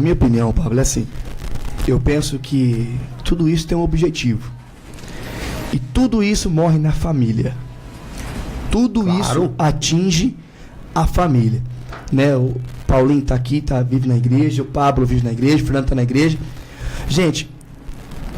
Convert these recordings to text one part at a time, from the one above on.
minha opinião, Pablo, é assim. Eu penso que tudo isso tem um objetivo. E tudo isso morre na família. Tudo isso atinge a família. Né? O Paulinho está aqui, vive na igreja, o Pablo vive na igreja, o Fernando está na igreja. Gente,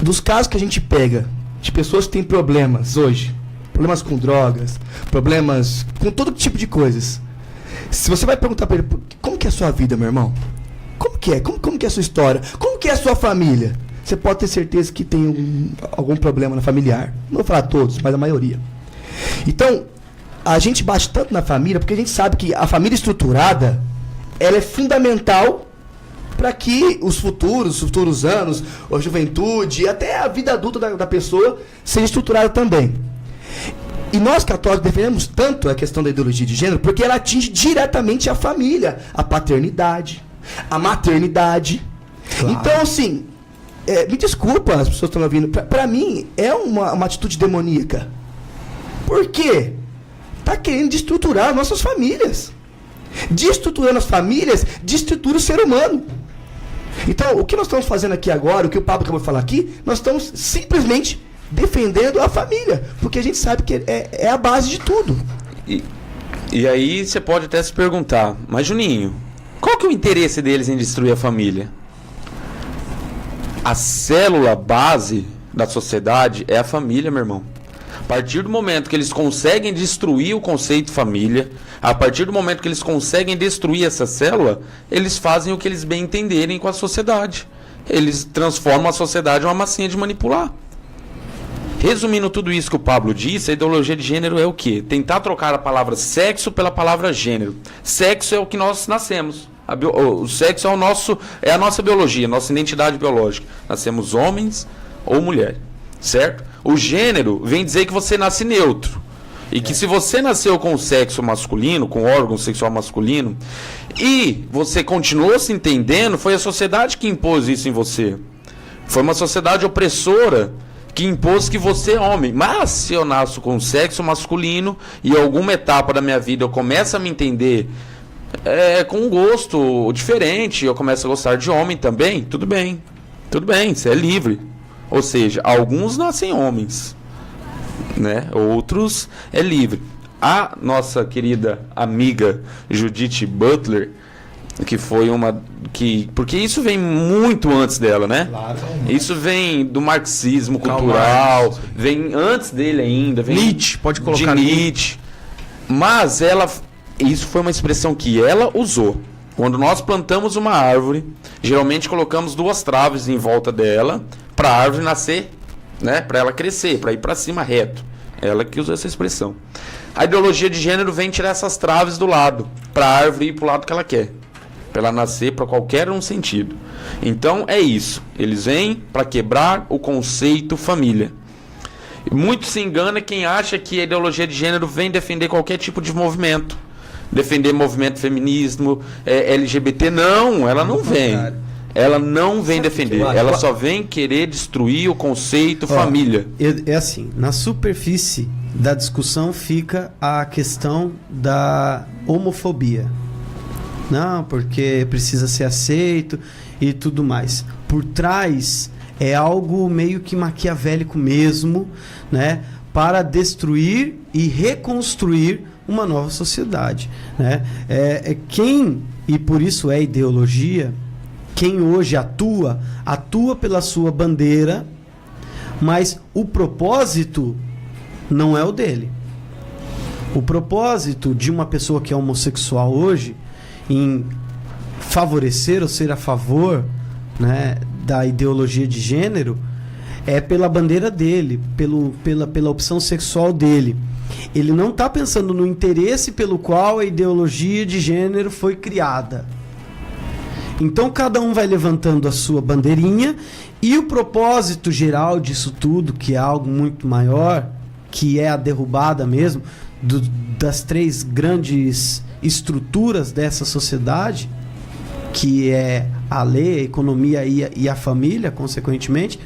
dos casos que a gente pega de pessoas que têm problemas hoje, problemas com drogas, problemas com todo tipo de coisas. Se você vai perguntar para ele, como que é a sua vida, meu irmão? Como que é? Como que é a sua história? Como que é a sua família? Você pode ter certeza que tem algum problema na familiar. Não vou falar todos, mas a maioria. Então, a gente bate tanto na família porque a gente sabe que a família estruturada, ela é fundamental para que os futuros anos, a juventude, até a vida adulta da pessoa seja estruturada também. E nós católicos defendemos tanto a questão da ideologia de gênero porque ela atinge diretamente a família, a paternidade, a maternidade. Claro. Então, assim, me desculpa as pessoas que estão ouvindo, para mim é uma atitude demoníaca. Por quê? Está querendo destruturar nossas famílias. Destruturando as famílias, destrutura o ser humano. Então, o que nós estamos fazendo aqui agora, o que o Pablo acabou de falar aqui, nós estamos simplesmente defendendo a família, porque a gente sabe que é a base de tudo. E aí você pode até se perguntar, mas Juninho, qual que é o interesse deles em destruir a família? A célula base da sociedade é a família, meu irmão. A partir do momento que eles conseguem destruir o conceito família, a partir do momento que eles conseguem destruir essa célula, eles fazem o que eles bem entenderem com a sociedade. Eles transformam a sociedade em uma massinha de manipular. Resumindo tudo isso que o Pablo disse, a ideologia de gênero é o quê? Tentar trocar a palavra sexo pela palavra gênero. Sexo é o que nós nascemos. O sexo é a nossa biologia, a nossa identidade biológica. Nascemos homens ou mulher, certo? O gênero vem dizer que você nasce neutro. E que se você nasceu com o sexo masculino, com o órgão sexual masculino, e você continuou se entendendo, foi a sociedade que impôs isso em você. Foi uma sociedade opressora que impôs que você é homem. Mas se eu nasço com o sexo masculino e em alguma etapa da minha vida eu começo a me entender com um gosto diferente, eu começo a gostar de homem também, tudo bem, você é livre. Ou seja, alguns nascem homens, né? Outros é livre. A nossa querida amiga Judith Butler, que foi porque isso vem muito antes dela, né? Claro. Isso vem do marxismo cultural, vem antes dele ainda, vem Nietzsche, pode colocar de Nietzsche. Mas isso foi uma expressão que ela usou. Quando nós plantamos uma árvore, geralmente colocamos 2 traves em volta dela para a árvore nascer, né? Para ela crescer, para ir para cima reto. Ela que usou essa expressão. A ideologia de gênero vem tirar essas traves do lado, para a árvore ir para o lado que ela quer, para ela nascer para qualquer sentido. Então é isso. Eles vêm para quebrar o conceito família. Muito se engana quem acha que a ideologia de gênero vem defender qualquer tipo de movimento. Defender movimento feminismo, LGBT, não, ela não vem. Ela não vem defender, ela só vem querer destruir o conceito família. É assim, na superfície da discussão fica a questão da homofobia. Não, porque precisa ser aceito e tudo mais. Por trás é algo meio que maquiavélico mesmo, né? Para destruir e reconstruir uma nova sociedade, né? E por isso é ideologia, quem hoje atua pela sua bandeira, mas o propósito não é o dele. O propósito de uma pessoa que é homossexual hoje em favorecer ou ser a favor, né, da ideologia de gênero é pela bandeira dele, pela opção sexual dele. Ele não está pensando no interesse pelo qual a ideologia de gênero foi criada. Então cada um vai levantando a sua bandeirinha e o propósito geral disso tudo, que é algo muito maior, que é a derrubada mesmo das 3 grandes estruturas dessa sociedade, que é a lei, a economia e a família, consequentemente.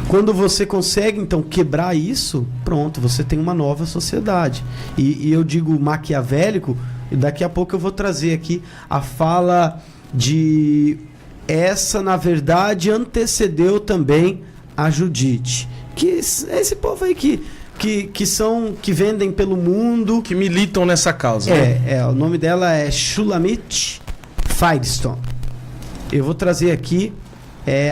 Quando você consegue, então, quebrar isso, pronto, você tem uma nova sociedade. E eu digo maquiavélico, e daqui a pouco eu vou trazer aqui a fala de essa, na verdade, antecedeu também a Judite. Que esse povo aí que vendem pelo mundo. Que militam nessa causa. O nome dela é Shulamit Firestone. Eu vou trazer aqui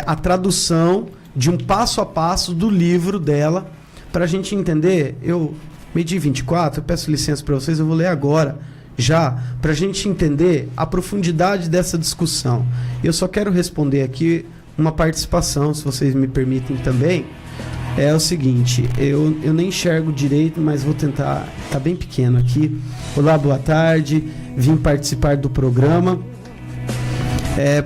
a tradução de um passo a passo do livro dela, para a gente entender. Eu medi 24, eu peço licença para vocês, eu vou ler agora, já, para a gente entender a profundidade dessa discussão. Eu só quero responder aqui uma participação, se vocês me permitem também. É o seguinte, eu nem enxergo direito, mas vou tentar, tá bem pequeno aqui. Olá, boa tarde, vim participar do programa,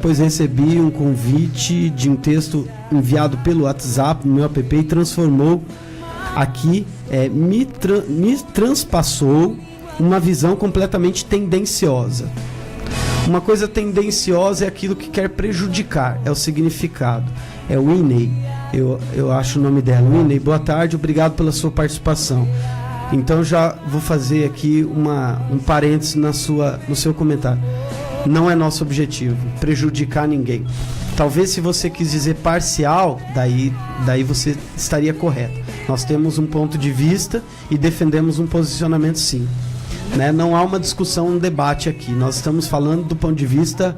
pois recebi um convite de um texto enviado pelo WhatsApp no meu app e transformou aqui, me transpassou uma visão completamente tendenciosa. Uma coisa tendenciosa é aquilo que quer prejudicar, é o significado, é o Winnie. Eu acho o nome dela. Winnie, boa tarde, obrigado pela sua participação. Então já vou fazer aqui um parênteses no seu comentário. Não é nosso objetivo prejudicar ninguém. Talvez se você quis dizer parcial, daí você estaria correto. Nós temos um ponto de vista e defendemos um posicionamento, sim. Né? Não há uma discussão, um debate aqui. Nós estamos falando do ponto de vista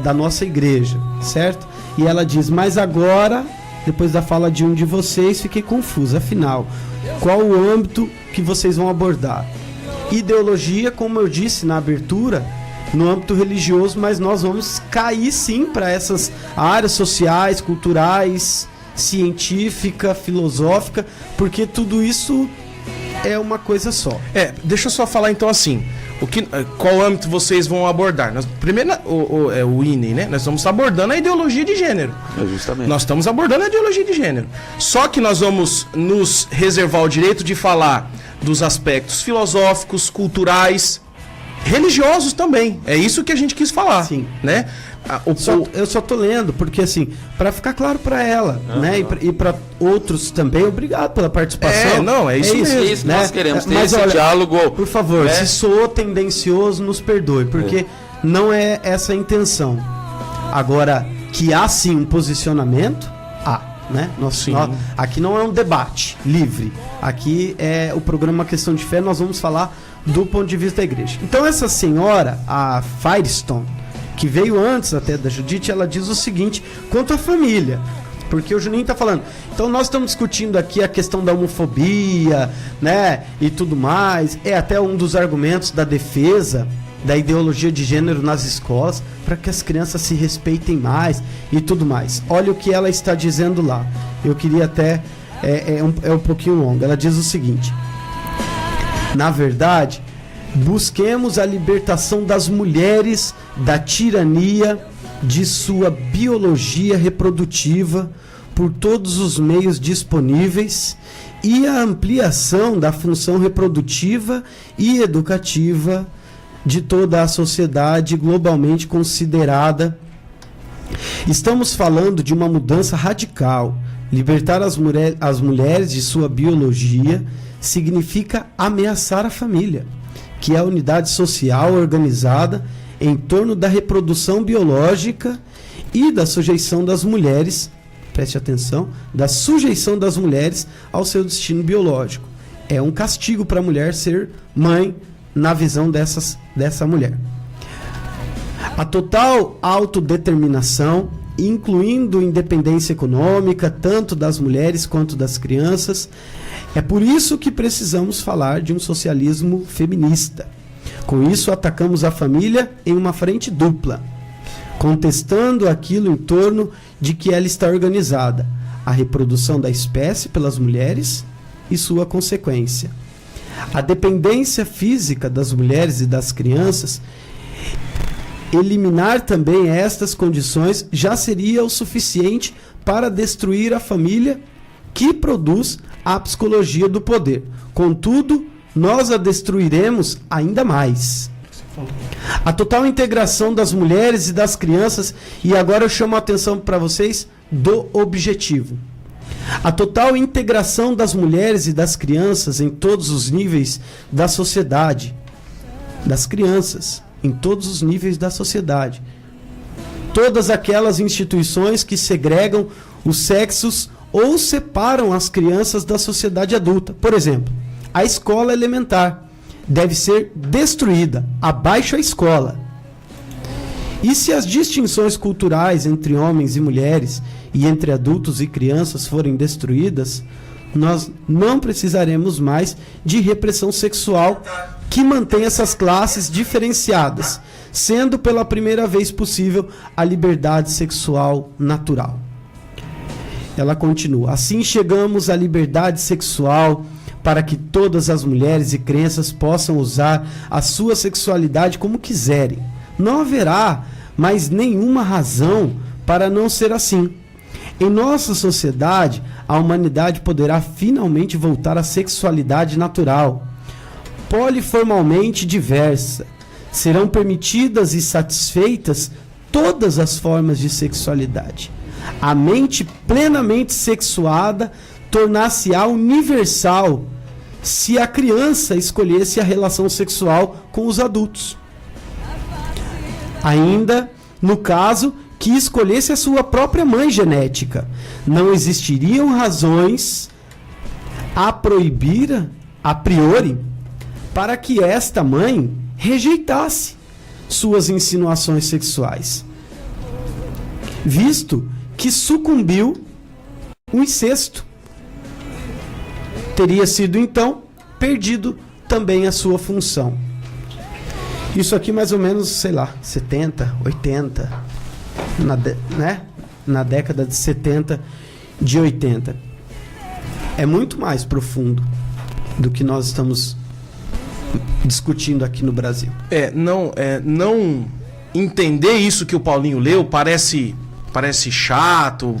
da nossa igreja, certo? E ela diz, mas agora, depois da fala de um de vocês, fiquei confusa. Afinal, qual o âmbito que vocês vão abordar? Ideologia, como eu disse na abertura, no âmbito religioso, mas nós vamos cair sim para essas áreas sociais, culturais, científica, filosófica, porque tudo isso é uma coisa só. Deixa eu só falar então assim, qual âmbito vocês vão abordar? Primeiro, o INE, né? Nós estamos abordando a ideologia de gênero. Justamente. Nós estamos abordando a ideologia de gênero. Só que nós vamos nos reservar o direito de falar dos aspectos filosóficos, culturais, religiosos também. É isso que a gente quis falar. Sim. Né? Eu só tô lendo, porque assim, para ficar claro para ela, né? E para outros também, obrigado pela participação. É isso mesmo. É isso que nós queremos, ter mas esse diálogo. Por favor, se soou tendencioso, nos perdoe, porque não é essa a intenção. Agora, que há sim um posicionamento, né? Aqui não é um debate livre. Aqui é o programa Questão de Fé, nós vamos falar do ponto de vista da igreja. Então essa senhora, a Firestone, que veio antes até da Judite, ela diz o seguinte quanto à família, porque o Juninho está falando, então nós estamos discutindo aqui a questão da homofobia, né, e tudo mais, é até um dos argumentos da defesa da ideologia de gênero nas escolas, para que as crianças se respeitem mais e tudo mais. Olha o que ela está dizendo lá, eu queria até, um pouquinho longo, ela diz o seguinte: na verdade, busquemos a libertação das mulheres da tirania de sua biologia reprodutiva por todos os meios disponíveis e a ampliação da função reprodutiva e educativa de toda a sociedade globalmente considerada. Estamos falando de uma mudança radical. Libertar as mulheres de sua biologia significa ameaçar a família, que é a unidade social organizada em torno da reprodução biológica e da sujeição das mulheres, preste atenção, da sujeição das mulheres ao seu destino biológico. É um castigo para a mulher ser mãe na visão dessa mulher. A total autodeterminação, incluindo independência econômica, tanto das mulheres quanto das crianças. É por isso que precisamos falar de um socialismo feminista. Com isso, atacamos a família em uma frente dupla, contestando aquilo em torno de que ela está organizada, a reprodução da espécie pelas mulheres e sua consequência. A dependência física das mulheres e das crianças, eliminar também estas condições já seria o suficiente para destruir a família que produz a psicologia do poder. Contudo, nós a destruiremos ainda mais. A total integração das mulheres e das crianças, e agora eu chamo a atenção para vocês do objetivo. A total integração das mulheres e das crianças em todos os níveis da sociedade. Das crianças em todos os níveis da sociedade. todas aquelas instituições que segregam os sexos ou separam as crianças da sociedade adulta. Por exemplo, a escola elementar deve ser destruída, abaixo a escola. E se as distinções culturais entre homens e mulheres e entre adultos e crianças forem destruídas, nós não precisaremos mais de repressão sexual que mantém essas classes diferenciadas, sendo pela primeira vez possível a liberdade sexual natural. Ela continua: assim chegamos à liberdade sexual para que todas as mulheres e crianças possam usar a sua sexualidade como quiserem. Não haverá mais nenhuma razão para não ser assim. Em nossa sociedade, a humanidade poderá finalmente voltar à sexualidade natural, poliformalmente diversa. Serão permitidas e satisfeitas todas as formas de sexualidade. A mente plenamente sexuada tornar-se-á universal se a criança escolhesse a relação sexual com os adultos. Ainda no caso que escolhesse a sua própria mãe genética, não existiriam razões a proibir a priori para que esta mãe rejeitasse suas insinuações sexuais, visto que sucumbiu o incesto. Teria sido, então, perdido também a sua função. Isso aqui mais ou menos, sei lá, 70, 80, na década de 70, de 80. É muito mais profundo do que nós estamos discutindo aqui no Brasil. Não entender isso que o Paulinho leu parece chato,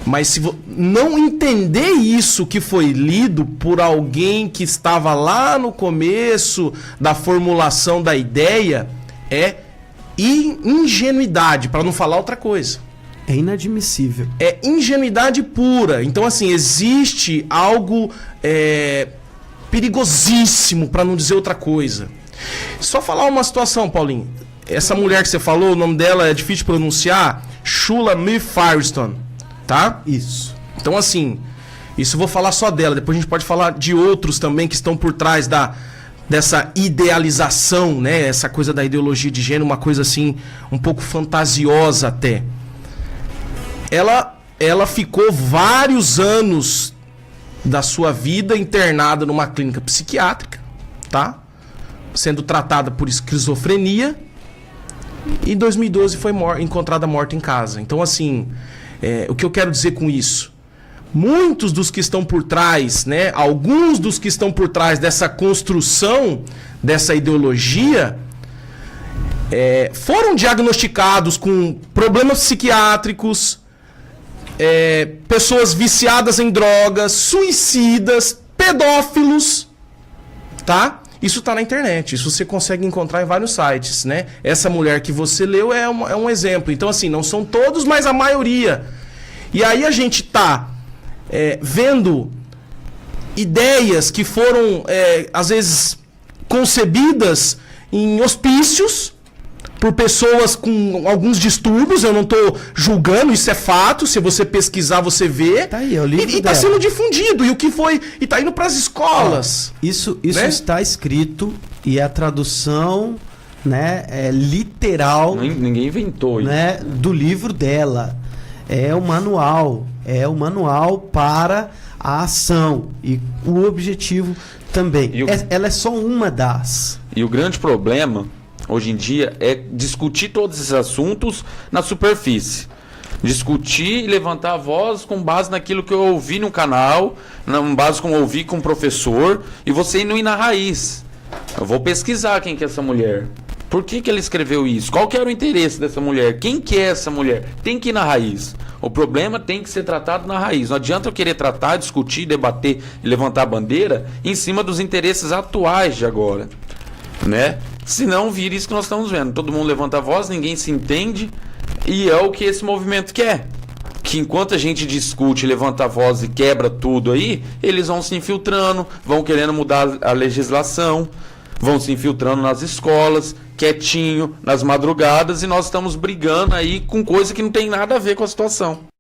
mas se não entender isso que foi lido por alguém que estava lá no começo da formulação da ideia, é ingenuidade, para não falar outra coisa. É inadmissível. É ingenuidade pura. Então, assim, existe algo perigosíssimo, para não dizer outra coisa. Só falar uma situação, Paulinho. Essa mulher que você falou, o nome dela é difícil de pronunciar, Shulamit Firestone, tá? Isso. Então, assim, isso eu vou falar só dela. Depois a gente pode falar de outros também que estão por trás dessa idealização, né? Essa coisa da ideologia de gênero, uma coisa assim, um pouco fantasiosa até. Ela ficou vários anos da sua vida internada numa clínica psiquiátrica, tá? Sendo tratada por esquizofrenia. E em 2012 foi encontrada morta em casa. Então, assim, o que eu quero dizer com isso? Muitos dos que estão por trás, né? Alguns dos que estão por trás dessa construção, dessa ideologia, foram diagnosticados com problemas psiquiátricos, pessoas viciadas em drogas, suicidas, pedófilos, tá? Isso está na internet, isso você consegue encontrar em vários sites, né? Essa mulher que você leu é um exemplo. Então, assim, não são todos, mas a maioria. E aí a gente está vendo ideias que foram, às vezes, concebidas em hospícios por pessoas com alguns distúrbios. Eu não estou julgando, isso é fato. Se você pesquisar, você vê. Tá aí, é o livro e está sendo difundido. E está indo para as escolas. Isso né? Está escrito e a tradução, né, literal. Ninguém inventou isso. Né, do livro dela. É o manual. É o manual para a ação. E o objetivo também. Ela é só uma das. E o grande problema hoje em dia é discutir todos esses assuntos na superfície. Discutir e levantar a voz com base naquilo que eu ouvi no canal, com base com ouvi com o professor, e você não ir na raiz. Eu vou pesquisar quem que é essa mulher. Por que ela escreveu isso? Qual que era o interesse dessa mulher? Quem que é essa mulher? Tem que ir na raiz. O problema tem que ser tratado na raiz. Não adianta eu querer tratar, discutir, debater e levantar a bandeira em cima dos interesses atuais de agora, né? Se não vira isso que nós estamos vendo. Todo mundo levanta a voz, ninguém se entende. E é o que esse movimento quer. Que enquanto a gente discute, levanta a voz e quebra tudo aí, eles vão se infiltrando, vão querendo mudar a legislação, vão se infiltrando nas escolas, quietinho, nas madrugadas, e nós estamos brigando aí com coisa que não tem nada a ver com a situação.